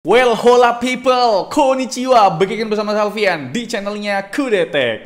Well, hola people, konnichiwa, balikin bersama Salvian di channelnya Kudetek.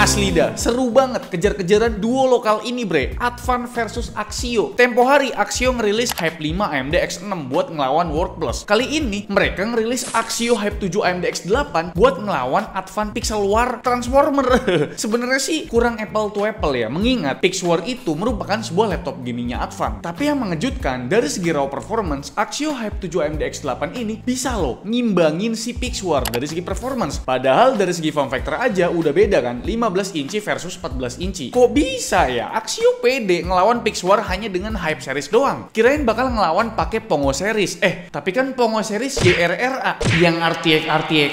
Asli dah, seru banget kejar-kejaran duo lokal ini bre, Advan versus Axio. Tempo hari Axio ngerilis Hype 5 AMD X6 buat ngelawan Workplus. Kali ini mereka ngerilis Axio Hype 7 AMD X8 buat ngelawan Advan Pixel War Transformer. Sebenarnya sih kurang apple to apple ya, mengingat Pixel War itu merupakan sebuah laptop gamingnya Advan. Tapi yang mengejutkan, dari segi raw performance, Axio Hype 7 AMD X8 ini bisa loh ngimbangin si Pixel War dari segi performance. Padahal dari segi form factor aja udah beda kan, 15 inci versus 14 inci. Kok bisa ya Axio pede ngelawan Pixel War hanya dengan Hype series doang? Kirain bakal ngelawan pakai Pongo series. Tapi kan Pongo series GRRA yang RTX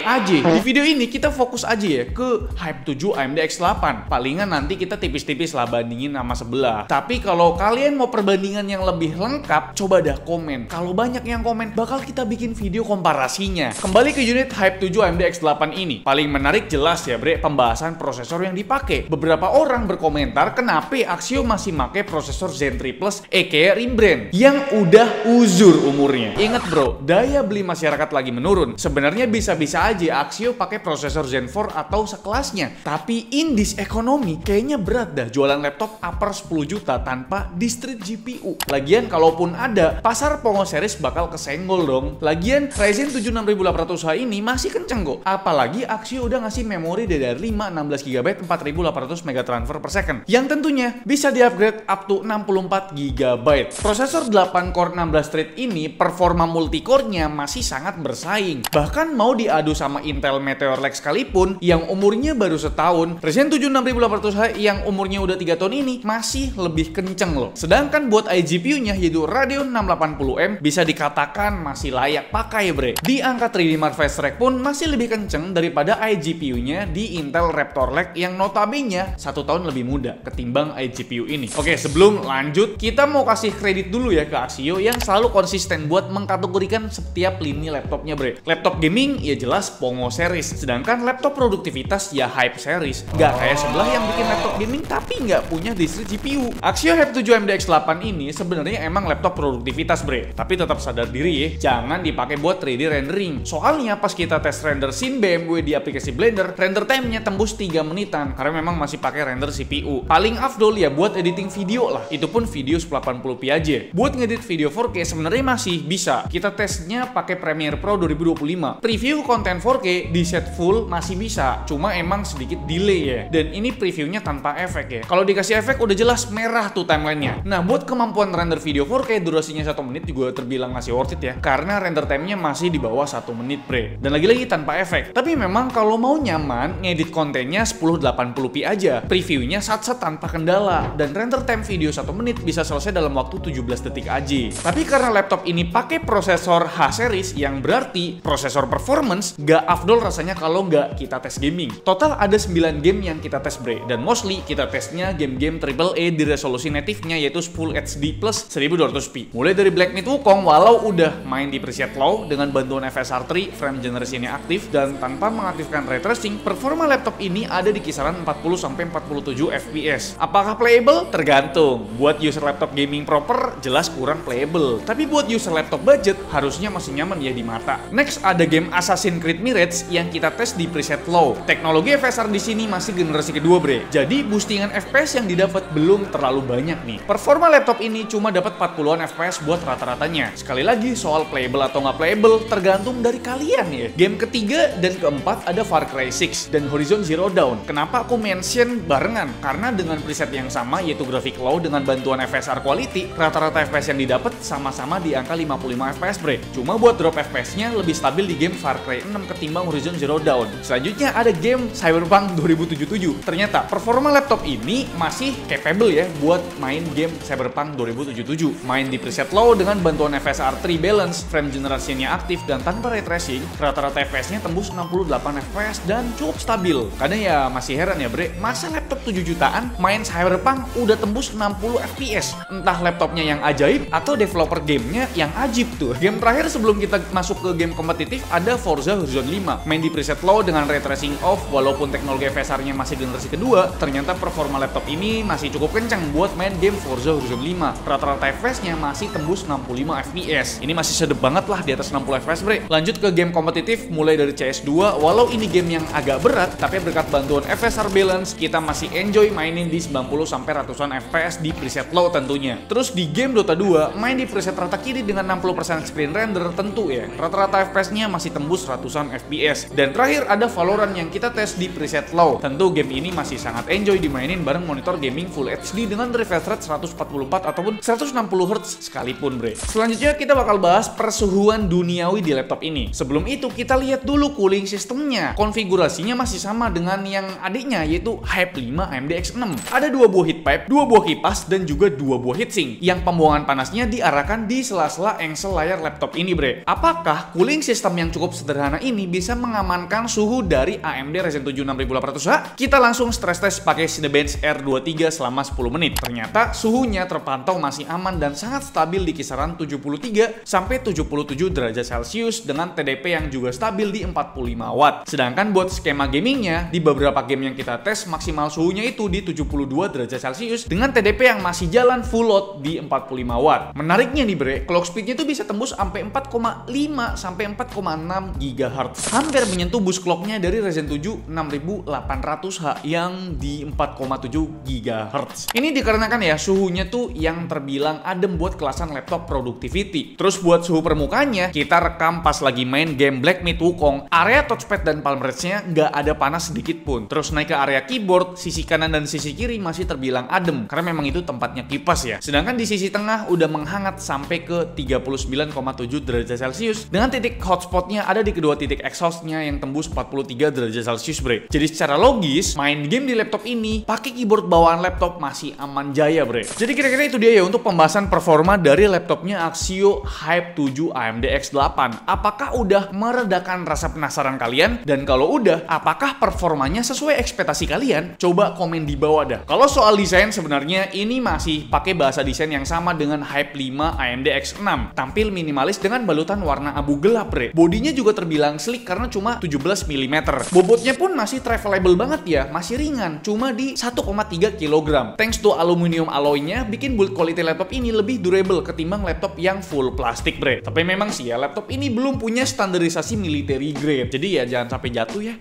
aja. Di video ini kita fokus aja ya ke Hype 7 AMD X8. Palingan nanti kita tipis-tipis lah bandingin sama sebelah. Tapi kalau kalian mau perbandingan yang lebih lengkap, coba dah komen. Kalau banyak yang komen, bakal kita bikin video komparasinya. Kembali ke unit Hype 7 AMD X8 ini. Paling menarik jelas ya bre, pembahasan prosesor yang dipakai. Beberapa orang berkomentar kenapa Axio masih pakai prosesor Zen 3 Plus aka Rimbrand yang udah uzur umurnya. Ingat bro, daya beli masyarakat lagi menurun. Sebenarnya bisa-bisa aja Axio pakai prosesor Zen 4 atau sekelasnya. Tapi in this economy kayaknya berat dah jualan laptop upper 10 juta tanpa discrete GPU. Lagian kalaupun ada, pasar Pongo series bakal kesenggol dong. Lagian Ryzen 7 6800H ini masih kenceng kok. Apalagi Axio udah ngasih memori dari 5 16 GB 4800 MB transfer per second yang tentunya bisa di-upgrade up to 64 GB. Prosesor 8 core 16 thread ini performa multicore-nya masih sangat bersaing. Bahkan mau diadu sama Intel Meteor Lake sekalipun yang umurnya baru setahun, Ryzen 7 6800H yang umurnya udah 3 tahun ini masih lebih kenceng loh. Sedangkan buat iGPU-nya yaitu Radeon 680M bisa dikatakan masih layak pakai bre. Di angka 3D Mark Fast Track pun masih lebih kenceng daripada iGPU-nya di Intel Raptor Lake yang notabene 1 tahun lebih muda ketimbang iGPU ini. Oke, sebelum lanjut, kita mau kasih kredit dulu ya ke Axio yang selalu konsisten buat mengkategorikan setiap lini laptopnya bre. Laptop gaming ya jelas Pongo series, sedangkan laptop produktivitas ya Hype series. Nggak kayak sebelah yang bikin laptop gaming tapi nggak punya discrete GPU. Axio Hype 7 AMD X8 ini sebenarnya emang laptop produktivitas bre, tapi tetap sadar diri ya, jangan dipakai buat 3D rendering. Soalnya pas kita tes render scene BMW di aplikasi Blender, render time-nya tembus 3 menitan karena memang masih pakai render CPU. Paling afdol ya buat editing video lah, itu pun video 1080p aja. Buat ngedit video 4K sebenarnya masih bisa. Kita tesnya pakai Premiere Pro 2025. Preview konten 4K di set full masih bisa, cuma emang sedikit delay ya. Dan ini previewnya tanpa efek ya. Kalau dikasih efek udah jelas merah tuh timelinenya. Nah buat kemampuan render video 4K durasinya 1 menit juga terbilang masih worth it ya, karena render time-nya masih di bawah 1 menit bre. Dan lagi-lagi tanpa efek. Tapi memang kalau mau nyaman ngedit kontennya 1080p aja, previewnya sat-sat tanpa kendala, dan render time video 1 menit bisa selesai dalam waktu 17 detik aja. Tapi karena laptop ini pakai prosesor H series yang berarti prosesor performance, gak afdol rasanya kalau nggak kita tes gaming. Total ada 9 game yang kita tes bre, dan mostly kita tesnya game-game AAA di resolusi native-nya yaitu Full HD plus 1200p. Mulai dari Black Myth Wukong walau udah main di preset low dengan bantuan FSR 3, frame generation-nya aktif dan tanpa mengaktifkan ray tracing, performa laptop ini ada di kisaran 40-47 fps. Apakah playable? Tergantung. Buat user laptop gaming proper jelas kurang playable, tapi buat user laptop budget harusnya masih nyaman ya di mata. Next ada game Assassin's Creed Mirage yang kita tes di preset low. Teknologi FSR di sini masih generasi kedua bre, jadi boostingan FPS yang didapat belum terlalu banyak nih. Performa laptop ini cuma dapat 40-an FPS buat rata-ratanya. Sekali lagi soal playable atau nggak playable tergantung dari kalian ya. Game ketiga dan keempat ada Far Cry 6 dan Horizon Zero Dawn. Kenapa aku mention barengan? Karena dengan preset yang sama yaitu grafik low dengan bantuan FSR quality, rata-rata FPS yang didapat sama-sama di angka 55 FPS bre. Cuma buat drop FPS-nya lebih stabil di game Far Cry 6 ketimbang Horizon Zero Dawn. Selanjutnya ada game Cyberpunk 2077. Ternyata performa laptop ini masih capable ya buat main game Cyberpunk 2077. Main di preset low dengan bantuan FSR 3 balance, frame generation-nya aktif dan tanpa ray tracing, rata-rata FPS-nya tembus 68 FPS dan cukup stabil. Kadang ya masih heran ya bre, masa laptop 7 jutaan main Cyberpunk udah tembus 60 FPS. Entah laptopnya yang ajaib atau developer gamenya yang ajib tuh. Game terakhir sebelum kita masuk ke game kompetitif ada Forza Horizon 5. Main di preset low dengan ray tracing off, walaupun teknologi FSR-nya masih generasi kedua, ternyata performa laptop ini masih cukup kencang buat main game Forza Horizon 5. Rata-rata FPS-nya masih tembus 65 FPS. Ini masih sedep banget lah di atas 60 FPS bre. Lanjut ke game kompetitif mulai dari CS2, walau ini game yang agak berat, tapi berkat bantuan FSR balance kita masih enjoy mainin di 90 sampai ratusan FPS di preset low tentunya. Terus di game Dota 2 main di preset rata kiri dengan 60% screen render tentu ya. Rata-rata FPS-nya masih tembus ratusan FPS. Dan terakhir ada Valorant yang kita tes di preset low. Tentu game ini masih sangat enjoy dimainin bareng monitor gaming Full HD dengan refresh rate 144 ataupun 160Hz sekalipun bre. Selanjutnya kita bakal bahas persuhuan duniawi di laptop ini. Sebelum itu kita lihat dulu cooling sistemnya. Konfigurasinya masih sama dengan yang adiknya yaitu Hype 5 AMD X6. Ada 2 buah heat pipe, 2 buah kipas dan juga 2 buah heatsink yang pembuangan panasnya diarahkan di sela-sela engsel layar laptop ini bre. Apakah cooling sistem yang cukup sederhana ini bisa mengamankan suhu dari AMD Ryzen 7 6800H? Kita langsung stress test pakai Cinebench R23 selama 10 menit. Ternyata suhunya terpantau masih aman dan sangat stabil di kisaran 73 sampai 77 derajat Celcius dengan TDP yang juga stabil di 45 watt. Sedangkan buat skema gamingnya, di beberapa game yang kita tes maksimal suhunya itu di 72 derajat Celcius dengan TDP yang masih jalan full load di 45 watt. Menariknya nih bre, clock speednya itu bisa tembus sampai 4,5 sampai 4,6 GHz. Hampir menyentuh boost clocknya dari Ryzen 7 6800H yang di 4,7 GHz. Ini dikarenakan ya suhunya tuh yang terbilang adem buat kelasan laptop productivity. Terus buat suhu permukaannya, kita rekam pas lagi main game Black Myth Wukong, area touchpad dan palm rest-nya nggak ada panas sedikit pun. Terus naik ke area keyboard, sisi kanan dan sisi kiri masih terbilang adem karena memang itu tempatnya kipas ya. Sedangkan di sisi tengah udah menghangat sampai ke 39,7 derajat Celcius dengan titik hotspotnya ada di kedua titik exhaustnya yang tembus 43 derajat Celcius bre. Jadi secara logis main game di laptop ini pakai keyboard bawaan laptop masih aman jaya bre. Jadi kira-kira itu dia ya untuk pembahasan performa dari laptopnya Axio Hype 7 AMD X8. Apakah udah meredakan rasa penasaran kalian? Dan kalau udah, apakah performanya sesuai ekspektasi kalian? Coba komen di bawah dah. Kalau soal desain sebenarnya ini masih pakai bahasa desain yang sama dengan Hype 5 AMD X6. Tampil minimalis dengan balutan warna abu gelap bre. Bodinya juga terbilang sleek karena cuma 17 mm. Bobotnya pun masih travelable banget ya, masih ringan, cuma di 1,3 kg. Thanks to aluminium alloy-nya bikin build quality laptop ini lebih durable ketimbang laptop yang full plastik bre. Tapi memang sih ya laptop ini belum punya standarisasi military grade. Jadi ya jangan sampai jatuh ya.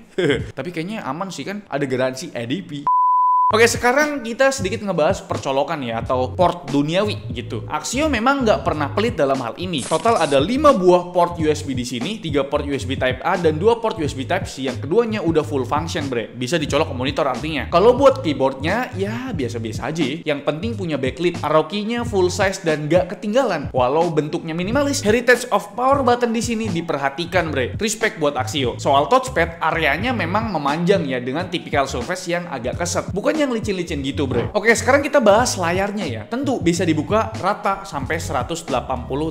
Tapi kayaknya aman sih kan, ada garansi ADP. Oke, sekarang kita sedikit ngebahas percolokan ya, atau port duniawi gitu. Axio memang nggak pernah pelit dalam hal ini. Total ada 5 buah port USB di sini, 3 port USB Type A dan 2 port USB Type C yang keduanya udah full function bre. Bisa dicolok ke monitor artinya. Kalau buat keyboardnya ya biasa-biasa aja. Yang penting punya backlit, arrow key-nya full size dan nggak ketinggalan. Walau bentuknya minimalis, heritage of power button di sini diperhatikan bre. Respect buat Axio. Soal touchpad, areanya memang memanjang ya dengan tipikal surface yang agak keset. Bukan yang licin-licin gitu bre. Oke, sekarang kita bahas layarnya ya. Tentu bisa dibuka rata sampai 180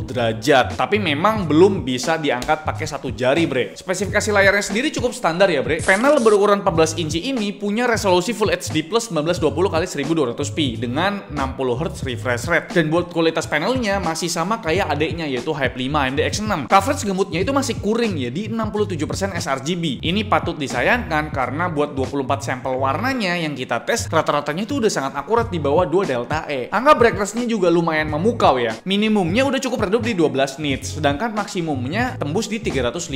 derajat, tapi memang belum bisa diangkat pakai satu jari bre. Spesifikasi layarnya sendiri cukup standar ya bre. Panel berukuran 14 inci ini punya resolusi Full HD Plus 1920x1200p dengan 60Hz refresh rate. Dan buat kualitas panelnya masih sama kayak adeknya yaitu Hype 5 AMD X6. Coverage gemutnya itu masih kuring ya di 67% sRGB. Ini patut disayangkan karena buat 24 sampel warnanya yang kita tes rata-ratanya itu udah sangat akurat di bawah 2 delta E. Angka brightness-nya juga lumayan memukau ya. Minimumnya udah cukup redup di 12 nits, sedangkan maksimumnya tembus di 350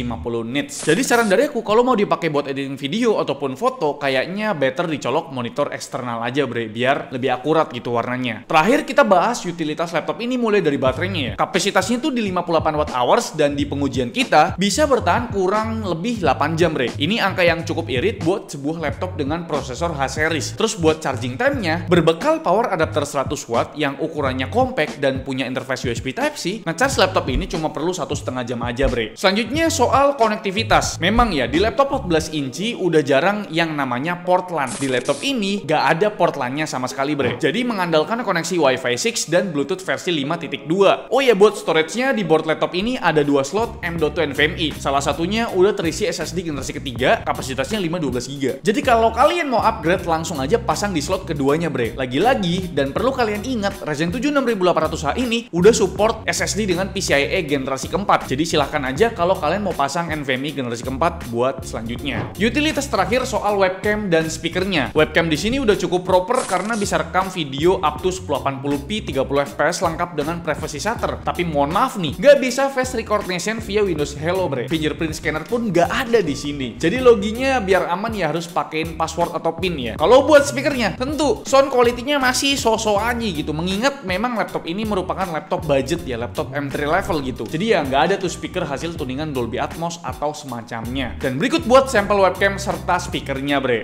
nits. Jadi saran dari aku kalau mau dipakai buat editing video ataupun foto, kayaknya better dicolok monitor eksternal aja bre, biar lebih akurat gitu warnanya. Terakhir kita bahas utilitas laptop ini mulai dari baterainya ya. Kapasitasnya tuh di 58 watt hours dan di pengujian kita bisa bertahan kurang lebih 8 jam bre. Ini angka yang cukup irit buat sebuah laptop dengan prosesor H-series. Terus Terus buat charging time-nya, berbekal power adapter 100 watt yang ukurannya compact dan punya interface USB Type-C, nge-charge laptop ini cuma perlu 1,5 jam aja, bre. Selanjutnya soal konektivitas. Memang ya, di laptop 14 inci udah jarang yang namanya port LAN. Di laptop ini gak ada port LAN-nya sama sekali, bre. Jadi mengandalkan koneksi Wi-Fi 6 dan Bluetooth versi 5.2. Oh ya, buat storage-nya di board laptop ini ada 2 slot M.2 NVMe. Salah satunya udah terisi SSD generasi ketiga, kapasitasnya 512 GB. Jadi kalau kalian mau upgrade, langsung aja pasang di slot keduanya, bre. Lagi-lagi, dan perlu kalian ingat, Ryzen 7 6800H ini udah support SSD dengan PCIe generasi keempat. Jadi silahkan aja kalau kalian mau pasang NVMe generasi keempat buat selanjutnya. Utilitas terakhir soal webcam dan speakernya. Webcam di sini udah cukup proper karena bisa rekam video up to 1080p 30 fps lengkap dengan privacy shutter. Tapi mohon maaf nih, nggak bisa face recognition via Windows Hello, bre. Fingerprint scanner pun nggak ada di sini. Jadi loginya biar aman ya harus pakein password atau pin ya. Kalau buat speakernya, tentu sound quality-nya masih so-so aja gitu. Mengingat memang laptop ini merupakan laptop budget ya, laptop M3 level gitu. Jadi ya nggak ada tuh speaker hasil tuningan Dolby Atmos atau semacamnya. Dan berikut buat sampel webcam serta speakernya, bre.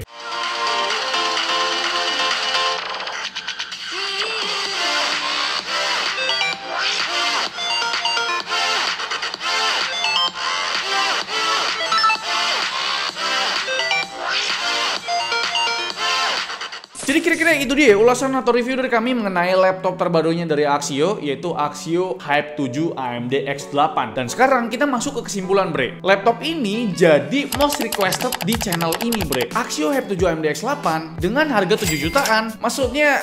Jadi kira-kira itu dia ulasan atau review dari kami mengenai laptop terbarunya dari Axio, yaitu Axio Hype 7 AMD X8. Dan sekarang kita masuk ke kesimpulan, bre. Laptop ini jadi most requested di channel ini, bre. Axio Hype 7 AMD X8 dengan harga 7 jutaan, maksudnya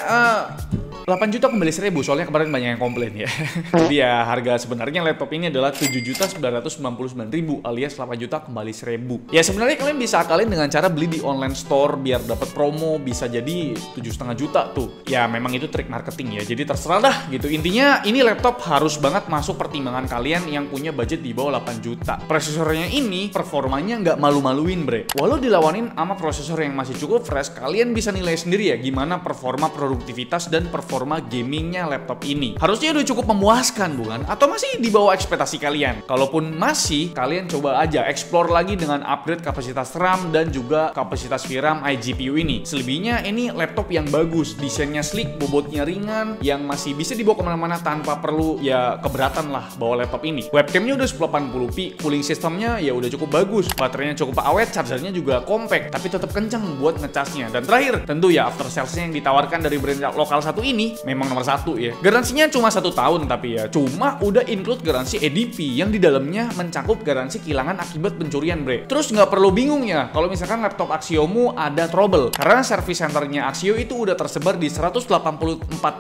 8 juta kembali 1000, soalnya kemarin banyak yang komplain ya. Jadi ya harga sebenarnya laptop ini adalah 7.999.000 alias 8 juta kembali 1000. Ya sebenarnya kalian bisa akalin dengan cara beli di online store biar dapat promo, bisa jadi 7,5 juta tuh. Ya memang itu trik marketing ya, jadi terserah dah gitu. Intinya ini laptop harus banget masuk pertimbangan kalian yang punya budget di bawah 8 juta. Prosesornya ini performanya nggak malu-maluin, bre. Walau dilawanin sama prosesor yang masih cukup fresh, kalian bisa nilai sendiri ya gimana performa produktivitas dan performa gamingnya laptop ini. Harusnya udah cukup memuaskan, bukan? Atau masih di bawah ekspektasi kalian? Kalaupun masih, kalian coba aja explore lagi dengan upgrade kapasitas RAM dan juga kapasitas VRAM iGPU ini. Selebihnya ini laptop yang bagus, desainnya sleek, bobotnya ringan, yang masih bisa dibawa kemana-mana tanpa perlu ya keberatan lah bawa laptop ini. Webcamnya udah 1080p, cooling sistemnya ya udah cukup bagus, baterainya cukup awet, chargernya juga compact, tapi tetap kencang buat ngecasnya. Dan terakhir, tentu ya after salesnya yang ditawarkan dari brand lokal satu ini memang nomor 1 ya. Garansinya cuma 1 tahun tapi ya cuma udah include garansi EDP yang di dalamnya mencakup garansi kehilangan akibat pencurian, bre. Terus nggak perlu bingung ya kalau misalkan laptop Axiomu ada trouble, karena service centernya Axio itu udah tersebar di 184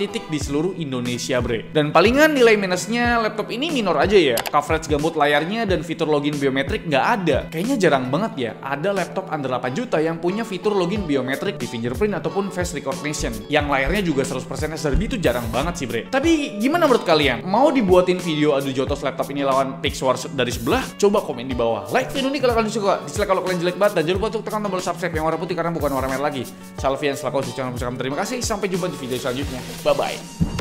titik di seluruh Indonesia, bre. Dan palingan nilai minusnya laptop ini minor aja ya. Coverage gambut layarnya dan fitur login biometrik nggak ada. Kayaknya jarang banget ya ada laptop under 8 juta yang punya fitur login biometrik di fingerprint ataupun face recognition. Yang layarnya juga 100% SRB itu jarang banget sih, bre. Tapi gimana menurut kalian? Mau dibuatin video adu jotos laptop ini lawan Pixwars dari sebelah? Coba komen di bawah. Like video ini kalau kalian suka, dislike kalau kalian jelek banget, dan jangan lupa untuk tekan tombol subscribe yang warna putih karena bukan warna merah lagi. Salvian selaku channel. Terima kasih, sampai jumpa di video selanjutnya. Bye bye.